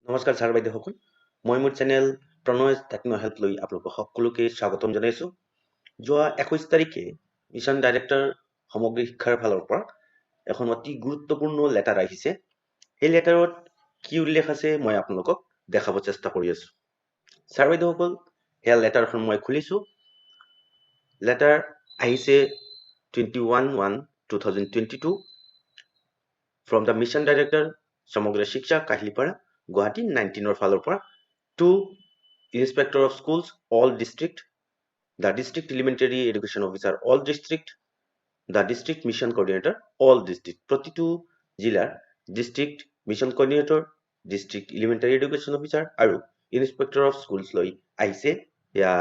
নমস্কাৰ ছাৰ বাইদেউসকল মই মোৰ চেনেল প্ৰণয় টেকনো হেল্প লৈ আপোনালোক সকলোকে স্বাগতম জনাইছো যোৱা 21 তাৰিখে মিছন ডাইৰেক্টৰ সমগ্ৰ শিক্ষাৰ ফালৰ পৰা এখন অতি গুৰুত্বপূৰ্ণ লেটাৰ আহিছে এই লেটাৰত কি উল্লেখ আছে মই আপোনালোকক দেখাব চেষ্টা কৰি আছো ছাৰ বাইদেউসকল এই লেটাৰখন মই খুলিছো লেটাৰ আহিছে 21/1/2022 from the mission director সমগ্ৰ শিক্ষা কাহিলিপাৰা Guwahati 19 ফালৰ পৰা to inspector of schools all district the district elementary education officer all district the district mission coordinator all district প্ৰতিটো জিলাৰ district mission coordinator district elementary education officer আৰু inspector of schools লৈ আহিছে ইয়া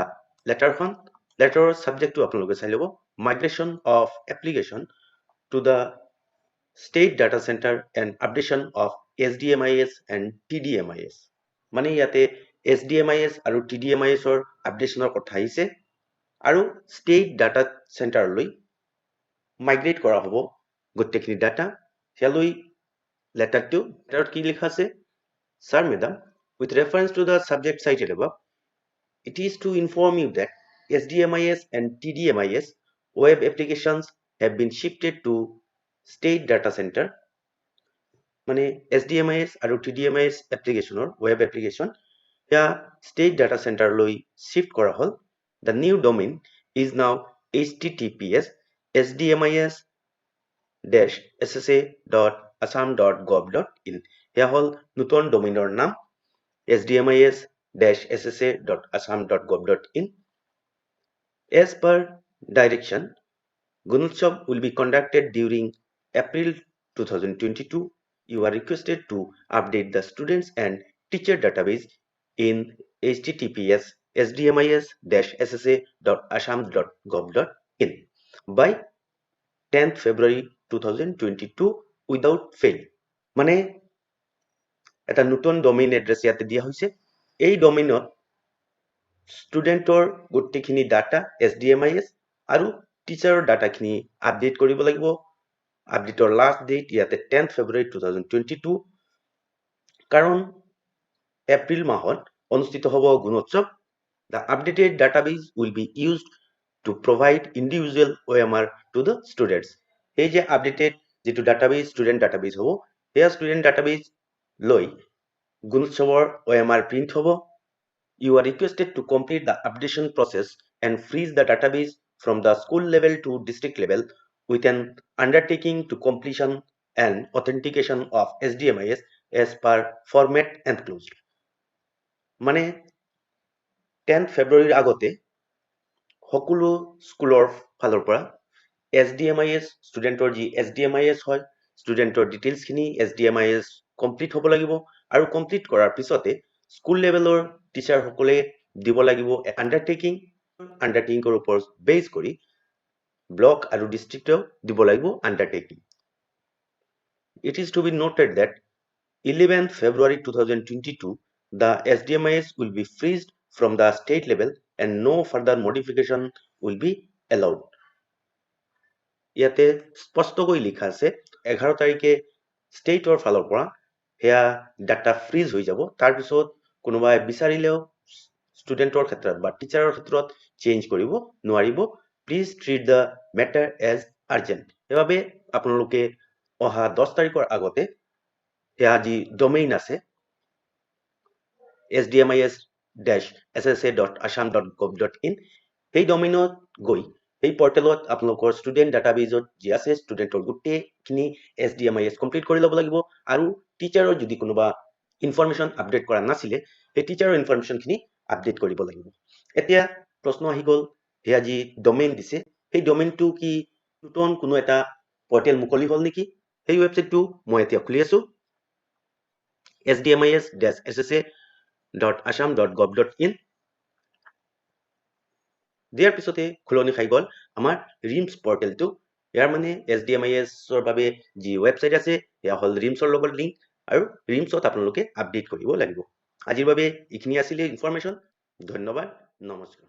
লেটাৰৰ সাবজেক্টটো আপোনালোকে চাই ল'ব migration of application to the state data center and updation of SDMIS and TDMIS মানে ইয়াতে SDMIS আৰু TDMIS ৰ আপডেশনৰ কথা আহিছে আৰু state data center লৈ মাইগ্ৰেট কৰা হ'ব গোটেইখিনি ডাটা হেলৈ লেটাৰত কি লিখা আছে sir madam with reference to the subject cited above it is to inform you that SDMIS and TDMIS web applications have been shifted to state data center মানে SDMIS আৰু TDMIS এপ্লিকেশনৰ web application या state data center লৈ shift কৰা হল the new domain is now https sdmis-ssa.assam.gov.in या হল নতুন ডোমেইনৰ নাম sdmis-ssa.assam.gov.in as per direction Gunotsav will be conducted during April 2022. You are requested to update the students and teacher database in https sdmis-ssa.assam.gov.in by 10th February 2022 without fail. মানে এটা নতুন domain address ইয়াতে দিয়া হৈছে এই ডোমেইনত ষ্টুডেন্টৰ গোটেইখিনি ডাটা SDMIS আৰু টিচাৰৰ ডাটাখিনি update কৰিব লাগিব আপডেটৰ লাষ্ট ডেট ইয়াতে 10th February 2022 কাৰণ এপ্ৰিল মাহত অনুষ্ঠিত হ'ব Gunotsav the updated database will be used to provide individual OMR to the students এই যে আপডেটেড যেটো ডাটাবেস ষ্টুডেন্ট ডাটাবেস হ'ব এই ষ্টুডেন্ট ডাটাবেস লৈ গুণোৎসৱৰ OMR প্ৰিন্ট হ'ব you are requested to complete the updation process and freeze the database from the school level to district level with an undertaking to completion and authentication of SDMIS as per format enclosed. মানে 10th February আগতে সকলো স্কুলৰ ফালৰ পৰা SDMIS ষ্টুডেন্টৰ যি SDMIS হয় ষ্টুডেন্টৰ details খিনি SDMIS complete হ'ব লাগিব আৰু কমপ্লিট কৰাৰ পিছতে স্কুল লেভেলৰ টিচাৰ সকলে দিব লাগিব আন্ডাৰটেকিং ৰ ওপৰত বেস কৰি ব্লক আৰু ডিস্ট্ৰিক্টও দিব লাগিব আন্ডাৰটেকিং It is to be noted that 11th February 2022 the SDMIS will be freezed from the state level and no further modification will be allowed ইয়াতে স্পষ্টকৈ লিখা আছে 11 তাৰিখে ষ্টেটৰ ফালৰ পৰা হেয়া ডাটা ফ্ৰিজ হৈ যাব তাৰ পিছত কোনোবাই বিচাৰিলেও ষ্টুডেন্টৰ ক্ষেত্ৰত বা টিচাৰৰ ক্ষেত্ৰত চেঞ্জ কৰিব নোৱাৰিব please treat the matter as urgent এভাবে আপোনালোকে অহা 10 তাৰিখৰ আগতে হেয়া যি ডোমেইন আছে sdmis-ssa.assam.gov.in এই ডোমেইনত গৈ এই পৰ্টেলত আপোনালোকৰ ষ্টুডেন্ট ডাটাবেজত যি আছে ষ্টুডেন্টৰ গোটেইখিনি SDMIS কমপ্লিট কৰি ল'ব লাগিব আৰু টিচাৰৰ যদি কোনোবা ইনফৰমেশন আপডেট কৰা নাছিলে এই টিচাৰৰ ইনফৰমেশন খিনি আপডেট কৰিব লাগিব এতিয়া প্ৰশ্ন আহি গল হেয়া যি ডোমেইন দিছে এই ডোমেইনটো কি নতুন কোনো এটা পৰ্টেল মুকলি হল নেকি এই ওয়েবসাইটটো মই এতিয়া খুলি আছো sdmis-ssa.assam.gov.in দিয়াৰ পিছতে খুলনি খাই গল আমাৰ RIIMS পৰ্টেলটো ইয়াৰ মানে SDMIS ৰ বাবে যি ওয়েবসাইট আছে ইয়া হল RIIMS ৰ লগত লিংক আৰু RIIMS ত আপোনালোকে আপডেট কৰিব লাগিব আজিৰ বাবে ইখিনি আছিল ইনফৰমেশন ধন্যবাদ নমস্কাৰ